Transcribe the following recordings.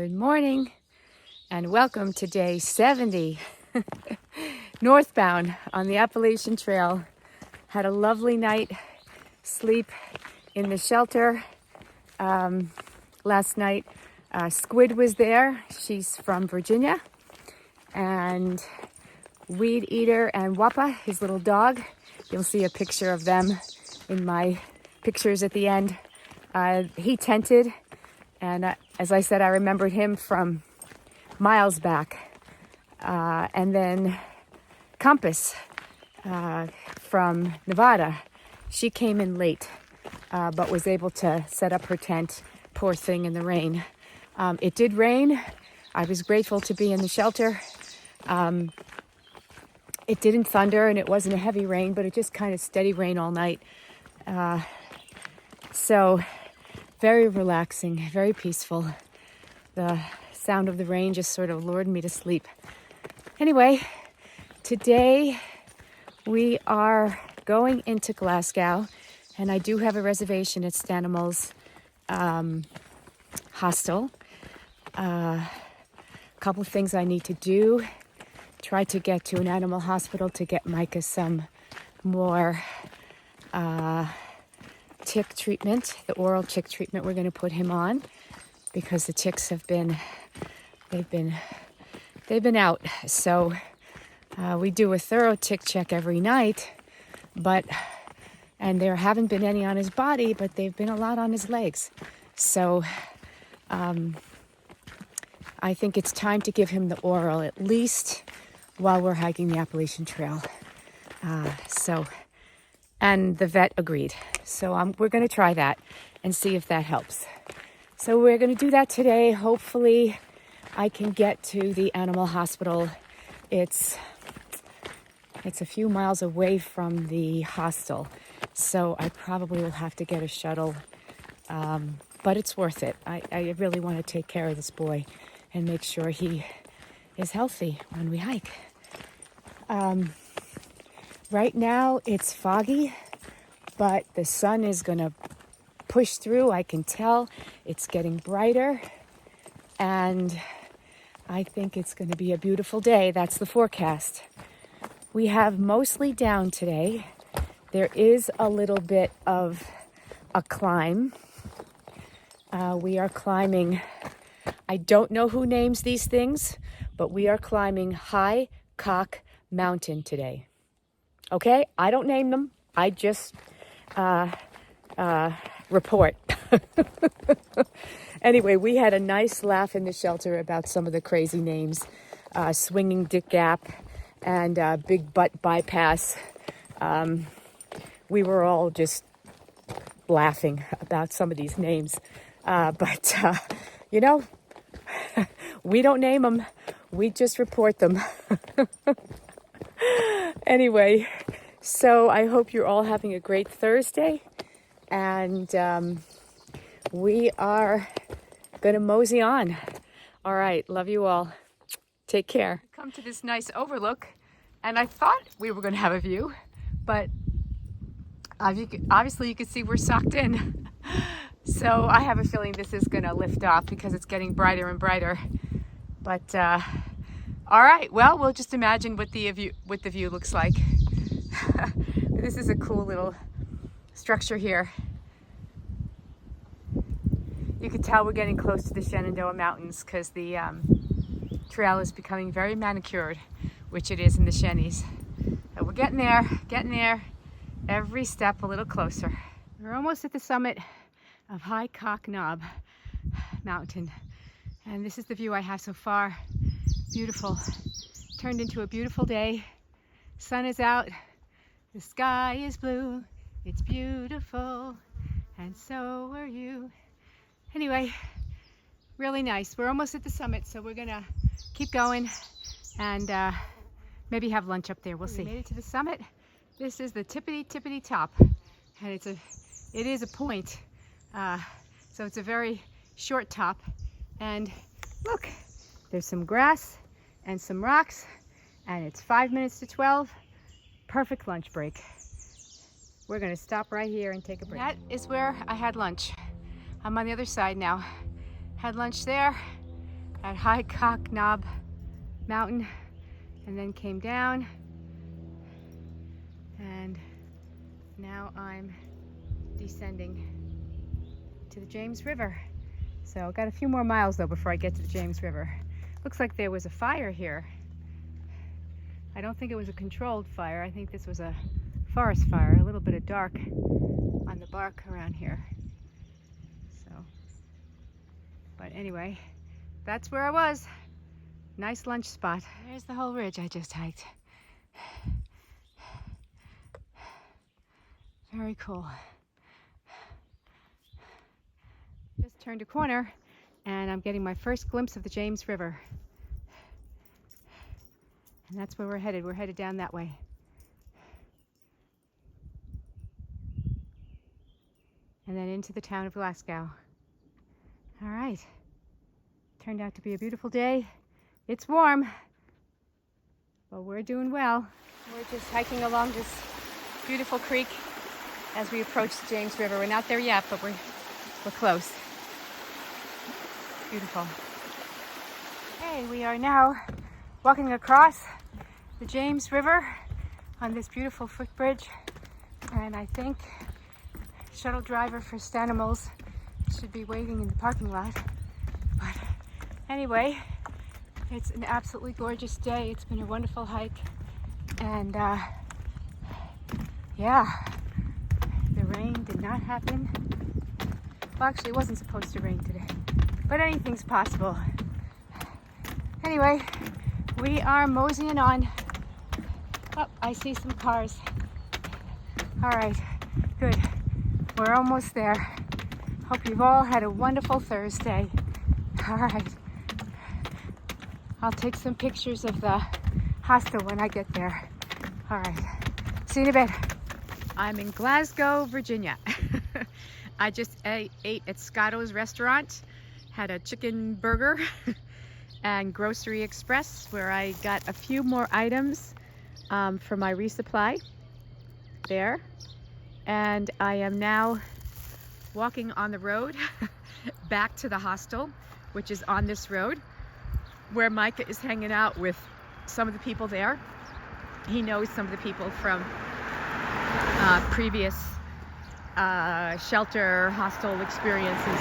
Good morning and welcome to day 70 northbound on the Appalachian Trail. Had a lovely night sleep in the shelter last night. Squid was there. She's from Virginia. And Weed Eater and Wappa, his little dog. You'll see a picture of them in my pictures at the end. He tented, and as I said, I remembered him from miles back. And then Compass from Nevada, she came in late, but was able to set up her tent, poor thing, in the rain. It did rain. I was grateful to be in the shelter. It didn't thunder and it wasn't a heavy rain, but it just kind of steady rain all night. So very relaxing, very peaceful. The sound of the rain just sort of lured me to sleep. Anyway, today we are going into Glasgow, and I do have a reservation at Stanimal's Hostel. A couple of things I need to do. Try to get to an animal hospital to get Micah some more tick treatment, the oral tick treatment we're going to put him on, because the ticks have been, they've been out. So we do a thorough tick check every night, and there haven't been any on his body, but they've been a lot on his legs. So I think it's time to give him the oral, at least while we're hiking the Appalachian Trail. And the vet agreed. So we're going to try that and see if that helps. So we're going to do that today. Hopefully I can get to the animal hospital. It's a few miles away from the hostel, so I probably will have to get a shuttle. But it's worth it. I really want to take care of this boy and make sure he is healthy when we hike. Right now it's foggy, but the sun is going to push through. I can tell it's getting brighter, and I think it's going to be a beautiful day. That's the forecast. We have mostly down today. There is a little bit of a climb. We are climbing, I don't know who names these things, but we are climbing High Cock Mountain today. Okay, I don't name them. I just report. Anyway, we had a nice laugh in the shelter about some of the crazy names. Swinging Dick Gap and Big Butt Bypass. We were all just laughing about some of these names. But we don't name them. We just report them. Anyway, so I hope you're all having a great Thursday, and we are going to mosey on. All right, love you all. Take care. Come to this nice overlook, and I thought we were going to have a view, but obviously you can see we're socked in. So I have a feeling this is going to lift off because it's getting brighter and brighter. But all right, well, we'll just imagine what the view looks like. This is a cool little structure here. You can tell we're getting close to the Shenandoah Mountains because the trail is becoming very manicured, which it is in the Shennies. So we're getting there, every step a little closer. We're almost at the summit of High Cock Knob Mountain, and this is the view I have so far. Beautiful. Turned into a beautiful day. Sun is out. The sky is blue. It's beautiful. And so are you. Anyway, really nice. We're almost at the summit, so we're gonna keep going and maybe have lunch up there. We'll see. We made it to the summit. This is the tippity top, and it is a point. So it's a very short top, and look, there's some grass and some rocks, and it's 5 minutes to 12. Perfect lunch break. We're gonna stop right here and take a break. That is where I had lunch. I'm on the other side now. Had lunch there, at High Cock Knob Mountain and then came down, and now I'm descending to the James River. So I've got a few more miles though before I get to the James River. Looks like there was a fire here. I don't think it was a controlled fire. I think this was a forest fire, a little bit of dark on the bark around here. So, but anyway, that's where I was. Nice lunch spot. There's the whole ridge I just hiked. Very cool. Just turned a corner and I'm getting my first glimpse of the James River. And that's where we're headed. We're headed down that way. And then into the town of Glasgow. All right. Turned out to be a beautiful day. It's warm, but we're doing well. We're just hiking along this beautiful creek as we approach the James River. We're not there yet, but we're close. Beautiful. Okay, we are now walking across the James River on this beautiful footbridge, and I think shuttle driver for Stanimals should be waiting in the parking lot. But anyway, it's an absolutely gorgeous day. It's been a wonderful hike, and yeah, the rain did not happen. Well, actually, it wasn't supposed to rain today, but anything's possible. Anyway, we are moseying on. Oh, I see some cars. All right, good. We're almost there. Hope you've all had a wonderful Thursday. All right. I'll take some pictures of the hostel when I get there. All right. See you in a bit. I'm in Glasgow, Virginia. I just ate at Scotto's restaurant, had a chicken burger, and Grocery Express, where I got a few more items for my resupply there. And I am now walking on the road back to the hostel, which is on this road, where Micah is hanging out with some of the people there. He knows some of the people from previous shelter hostel experiences.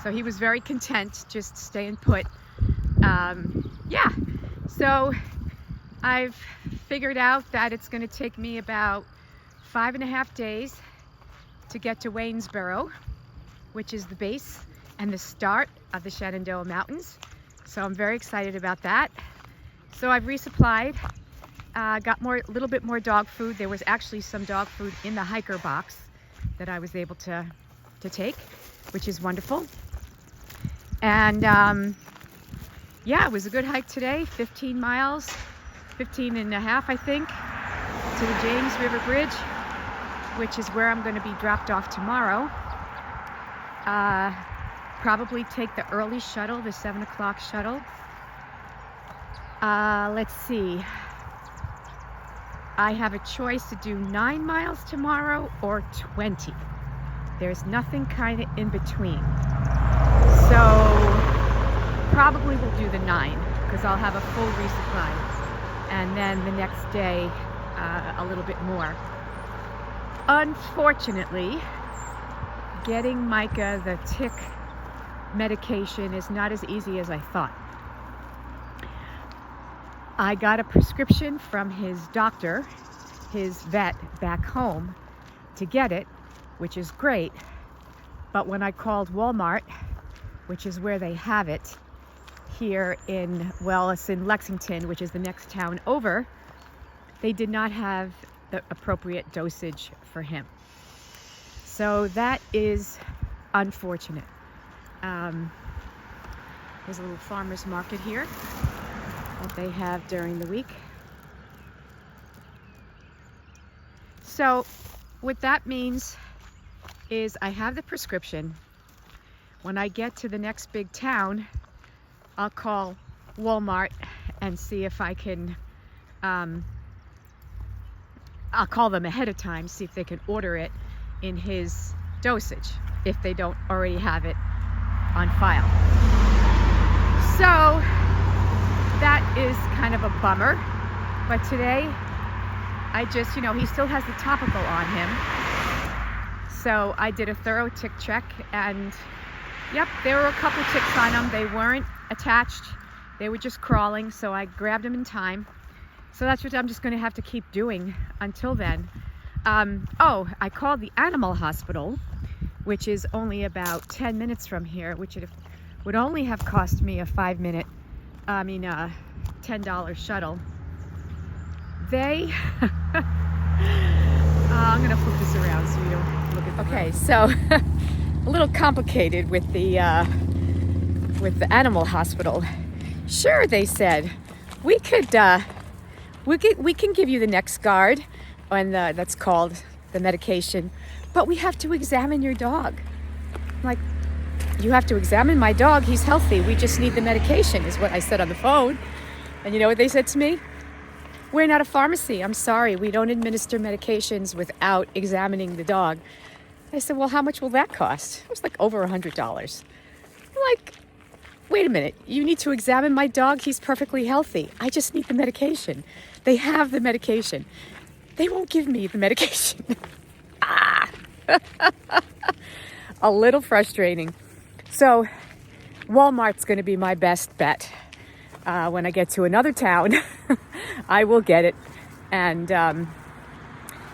So he was very content just staying put. Yeah, so I've figured out that it's going to take me about 5.5 days to get to Waynesboro, which is the base and the start of the Shenandoah Mountains. So I'm very excited about that. So I've resupplied, got a little bit more dog food. There was actually some dog food in the hiker box that I was able to take, which is wonderful. And yeah, it was a good hike today, 15 miles, 15 and a half, I think, to the James River Bridge, which is where I'm going to be dropped off tomorrow. Probably take the early shuttle, the 7 o'clock shuttle. Let's see. I have a choice to do 9 miles tomorrow or 20. There's nothing kind of in between. So probably we'll do the 9 because I'll have a full resupply. And then the next day, a little bit more. Unfortunately, getting Micah the tick medication is not as easy as I thought. I got a prescription from his doctor, his vet back home, to get it, which is great. But when I called Walmart, which is where they have it here in, well, it's in Lexington, which is the next town over, they did not have the appropriate dosage for him. So that is unfortunate. There's a little farmer's market here that they have during the week. So what that means is I have the prescription. When I get to the next big town, I'll call Walmart and see if I can, I'll call them ahead of time, see if they can order it in his dosage, if they don't already have it on file. So that is kind of a bummer. But today, I just, he still has the topical on him. So I did a thorough tick check, and yep, there were a couple ticks on him. They weren't attached. They were just crawling, so I grabbed them in time. So that's what I'm just going to have to keep doing until then. I called the animal hospital, which is only about 10 minutes from here, which it would only have cost me a $10 shuttle. They, I'm going to flip this around so you don't look at the road. So a little complicated with the animal hospital. Sure, they said, we can give you the NexGard, and that's called the medication, but we have to examine your dog. I'm like, you have to examine my dog? He's healthy. We just need the medication, is what I said on the phone. And you know what they said to me? We're not a pharmacy. I'm sorry. We don't administer medications without examining the dog. I said, well, how much will that cost? It was like over $100. I'm like, wait a minute. You need to examine my dog? He's perfectly healthy. I just need the medication. They have the medication. They won't give me the medication. A little frustrating. So Walmart's going to be my best bet. When I get to another town, I will get it. And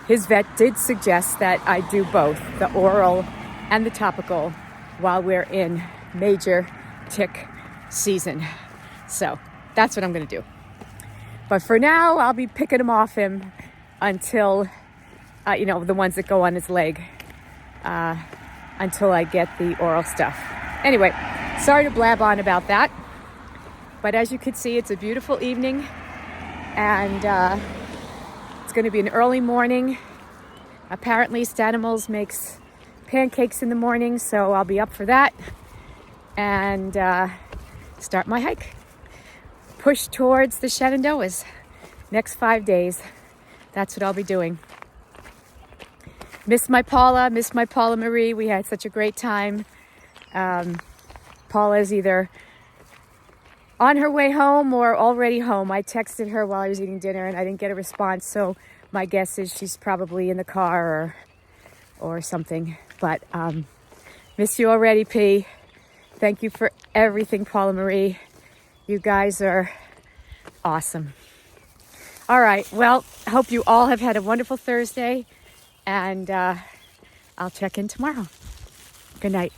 his vet did suggest that I do both, the oral and the topical, while we're in major tick season. So that's what I'm going to do. But for now, I'll be picking him off him until, the ones that go on his leg, until I get the oral stuff. Anyway, sorry to blab on about that. But as you can see, it's a beautiful evening, and it's going to be an early morning. Apparently, Stanimal makes pancakes in the morning, so I'll be up for that and start my hike. Push towards the Shenandoahs. Next 5 days, that's what I'll be doing. Miss my Paula Marie. We had such a great time. Paula's either on her way home or already home. I texted her while I was eating dinner and I didn't get a response, so my guess is she's probably in the car or something. But miss you already, P. Thank you for everything, Paula Marie. You guys are awesome. All right, well, I hope you all have had a wonderful Thursday, and I'll check in tomorrow. Good night.